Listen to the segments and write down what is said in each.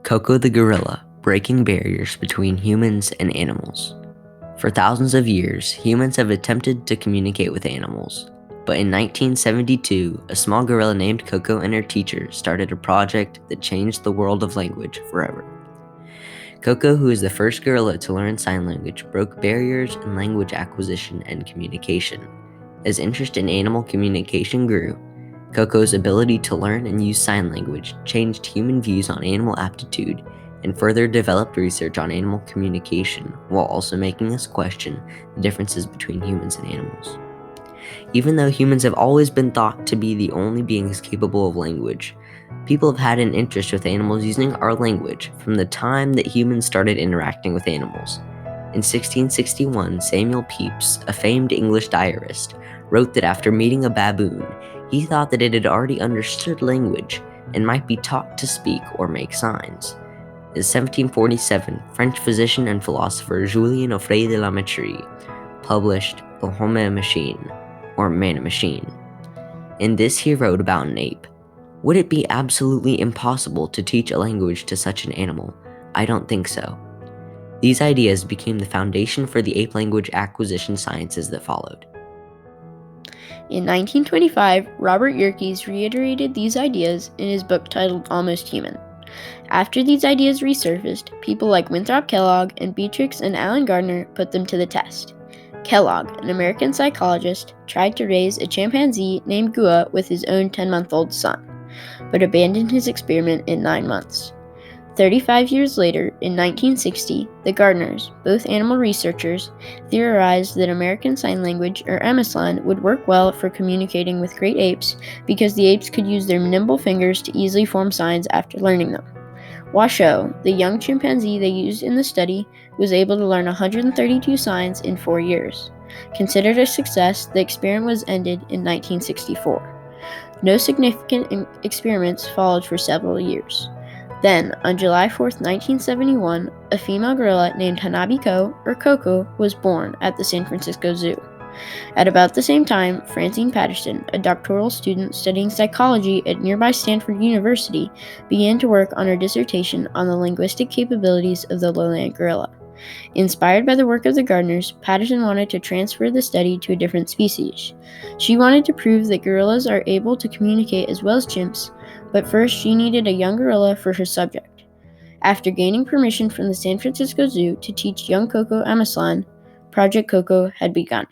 Koko the gorilla, breaking barriers between humans and animals. For thousands of years, humans have attempted to communicate with animals. But in 1972, a small gorilla named Koko and her teacher started a project that changed the world of language forever. Koko, who is the first gorilla to learn sign language, broke barriers in language acquisition and communication. As interest in animal communication grew, Koko's ability to learn and use sign language changed human views on animal aptitude and further developed research on animal communication while also making us question the differences between humans and animals. Even though humans have always been thought to be the only beings capable of language, people have had an interest with animals using our language from the time that humans started interacting with animals. In 1661, Samuel Pepys, a famed English diarist, wrote that after meeting a baboon, he thought that it had already understood language and might be taught to speak or make signs. In 1747, French physician and philosopher Julien Offray de la Mettrie published The Homme Machine, or Man Machine. In this he wrote about an ape. Would it be absolutely impossible to teach a language to such an animal? I don't think so. These ideas became the foundation for the ape language acquisition sciences that followed. In 1925, Robert Yerkes reiterated these ideas in his book titled Almost Human. After these ideas resurfaced, people like Winthrop Kellogg and Beatrix and Alan Gardner put them to the test. Kellogg, an American psychologist, tried to raise a chimpanzee named Gua with his own 10-month-old son, but abandoned his experiment in 9 months. 35 years later, in 1960, the Gardners, both animal researchers, theorized that American Sign Language, or Amazon, would work well for communicating with great apes because the apes could use their nimble fingers to easily form signs after learning them. Washoe, the young chimpanzee they used in the study, was able to learn 132 signs in 4 years. Considered a success, the experiment was ended in 1964. No significant experiments followed for several years. Then, on July 4, 1971, a female gorilla named Hanabi-ko, or Koko, was born at the San Francisco Zoo. At about the same time, Francine Patterson, a doctoral student studying psychology at nearby Stanford University, began to work on her dissertation on the linguistic capabilities of the lowland gorilla. Inspired by the work of the Gardners, Patterson wanted to transfer the study to a different species. She wanted to prove that gorillas are able to communicate as well as chimps, but first she needed a young gorilla for her subject. After gaining permission from the San Francisco Zoo to teach young Koko Amazon, Project Koko had begun.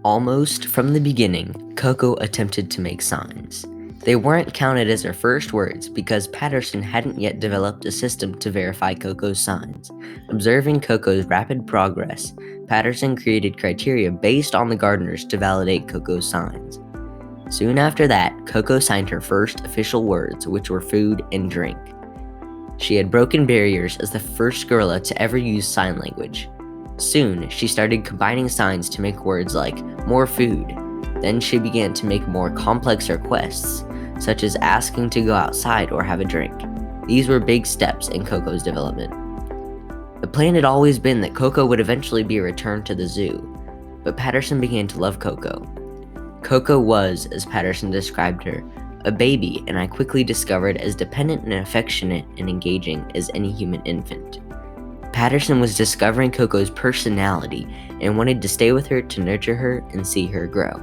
Almost from the beginning, Koko attempted to make signs. They weren't counted as her first words because Patterson hadn't yet developed a system to verify Koko's signs. Observing Koko's rapid progress, Patterson created criteria based on the Gardners to validate Koko's signs. Soon after that, Koko signed her first official words, which were food and drink. She had broken barriers as the first gorilla to ever use sign language. Soon, she started combining signs to make words like more food. Then she began to make more complex requests, such as asking to go outside or have a drink. These were big steps in Koko's development. The plan had always been that Koko would eventually be returned to the zoo, but Patterson began to love Koko. Koko was, as Patterson described her, a baby, and I quickly discovered as dependent and affectionate and engaging as any human infant. Patterson was discovering Koko's personality and wanted to stay with her to nurture her and see her grow.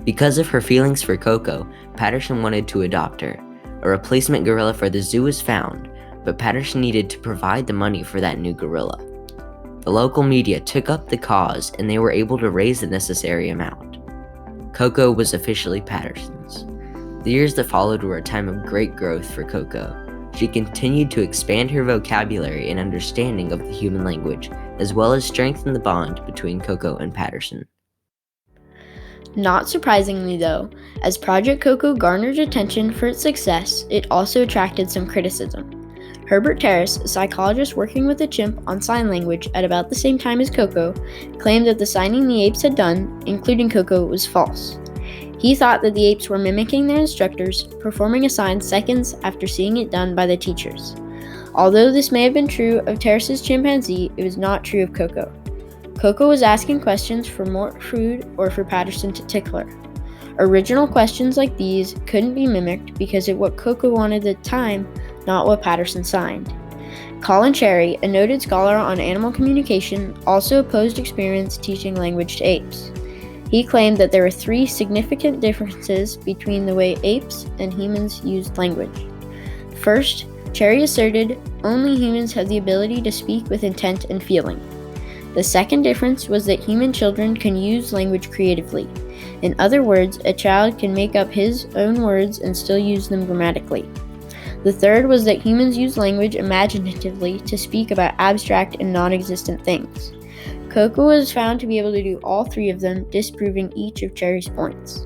Because of her feelings for Koko, Patterson wanted to adopt her. A replacement gorilla for the zoo was found, but Patterson needed to provide the money for that new gorilla. The local media took up the cause and they were able to raise the necessary amount. Koko was officially Patterson's. The years that followed were a time of great growth for Koko. She continued to expand her vocabulary and understanding of the human language, as well as strengthen the bond between Koko and Patterson. Not surprisingly, though, as Project Koko garnered attention for its success, it also attracted some criticism. Herbert Terrace, a psychologist working with a chimp on sign language at about the same time as Koko, claimed that the signing the apes had done, including Koko, was false. He thought that the apes were mimicking their instructors, performing a sign seconds after seeing it done by the teachers. Although this may have been true of Terrace's chimpanzee, it was not true of Koko. Koko was asking questions for more food or for Patterson to tickle her. Original questions like these couldn't be mimicked because of what Koko wanted at the time, not what Patterson signed. Colin Cherry, a noted scholar on animal communication, also opposed experiments teaching language to apes. He claimed that there were 3 significant differences between the way apes and humans used language. First, Cherry asserted only humans have the ability to speak with intent and feeling. The second difference was that human children can use language creatively. In other words, a child can make up his own words and still use them grammatically. The third was that humans use language imaginatively to speak about abstract and non-existent things. Koko was found to be able to do all 3 of them, disproving each of Cherry's points.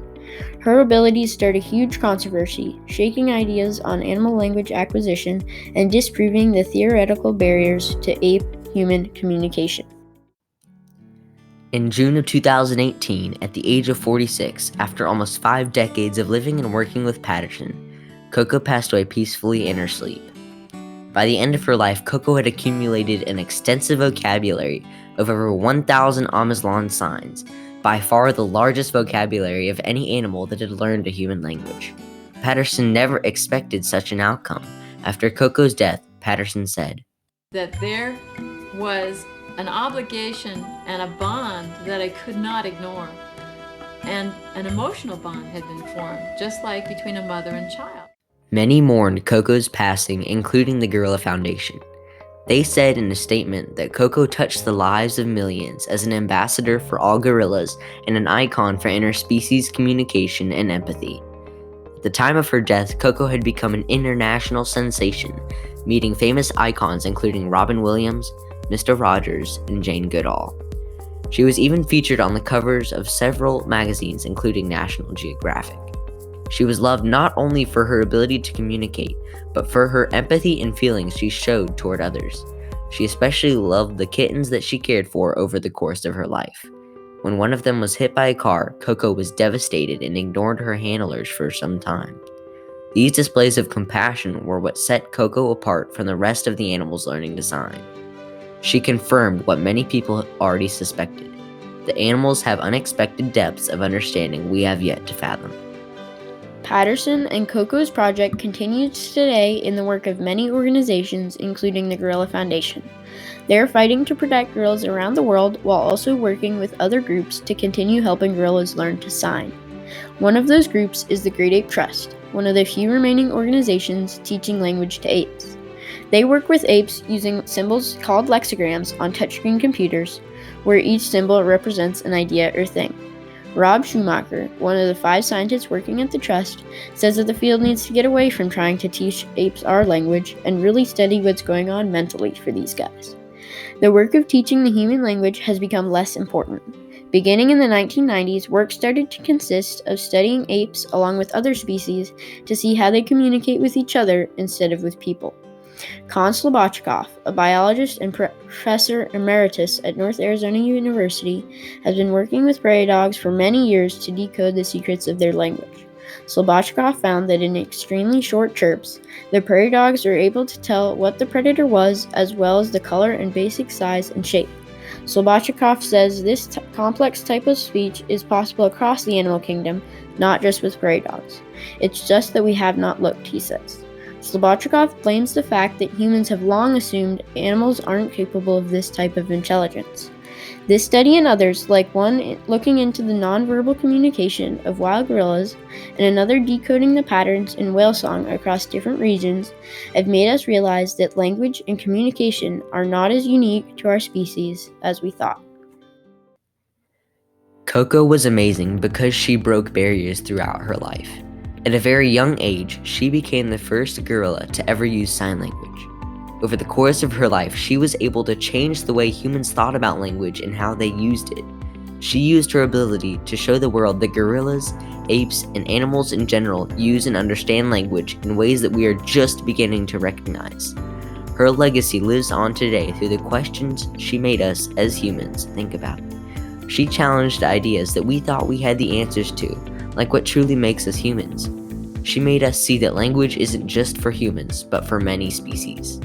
Her abilities stirred a huge controversy, shaking ideas on animal language acquisition and disproving the theoretical barriers to ape-human communication. In June of 2018, at the age of 46, after almost 5 decades of living and working with Patterson, Koko passed away peacefully in her sleep. By the end of her life, Koko had accumulated an extensive vocabulary of over 1,000 Amazigh signs, by far the largest vocabulary of any animal that had learned a human language. Patterson never expected such an outcome. After Koko's death, Patterson said, that there was an obligation and a bond that I could not ignore. And an emotional bond had been formed, just like between a mother and child. Many mourned Koko's passing, including the Gorilla Foundation. They said in a statement that Koko touched the lives of millions as an ambassador for all gorillas and an icon for interspecies communication and empathy. At the time of her death, Koko had become an international sensation, meeting famous icons including Robin Williams, Mr. Rogers, and Jane Goodall. She was even featured on the covers of several magazines, including National Geographic. She was loved not only for her ability to communicate, but for her empathy and feelings she showed toward others. She especially loved the kittens that she cared for over the course of her life. When one of them was hit by a car, Koko was devastated and ignored her handlers for some time. These displays of compassion were what set Koko apart from the rest of the animals learning to sign. She confirmed what many people already suspected. The animals have unexpected depths of understanding we have yet to fathom. Patterson and Koko's project continues today in the work of many organizations, including the Gorilla Foundation. They are fighting to protect gorillas around the world while also working with other groups to continue helping gorillas learn to sign. One of those groups is the Great Ape Trust, one of the few remaining organizations teaching language to apes. They work with apes using symbols called lexicograms on touchscreen computers, where each symbol represents an idea or thing. Rob Schumacher, one of the 5 scientists working at the Trust, says that the field needs to get away from trying to teach apes our language and really study what's going on mentally for these guys. The work of teaching the human language has become less important. Beginning in the 1990s, work started to consist of studying apes along with other species to see how they communicate with each other instead of with people. Kon Slobodchikov, a biologist and professor emeritus at North Arizona University, has been working with prairie dogs for many years to decode the secrets of their language. Slobodchikov found that in extremely short chirps, the prairie dogs are able to tell what the predator was as well as the color and basic size and shape. Slobodchikov says this complex type of speech is possible across the animal kingdom, not just with prairie dogs. It's just that we have not looked, he says. Slobodchikov blames the fact that humans have long assumed animals aren't capable of this type of intelligence. This study and others, like one looking into the nonverbal communication of wild gorillas and another decoding the patterns in whale song across different regions, have made us realize that language and communication are not as unique to our species as we thought. Koko was amazing because she broke barriers throughout her life. At a very young age, she became the first gorilla to ever use sign language. Over the course of her life, she was able to change the way humans thought about language and how they used it. She used her ability to show the world that gorillas, apes, and animals in general use and understand language in ways that we are just beginning to recognize. Her legacy lives on today through the questions she made us as humans think about. She challenged ideas that we thought we had the answers to, like what truly makes us humans. She made us see that language isn't just for humans, but for many species.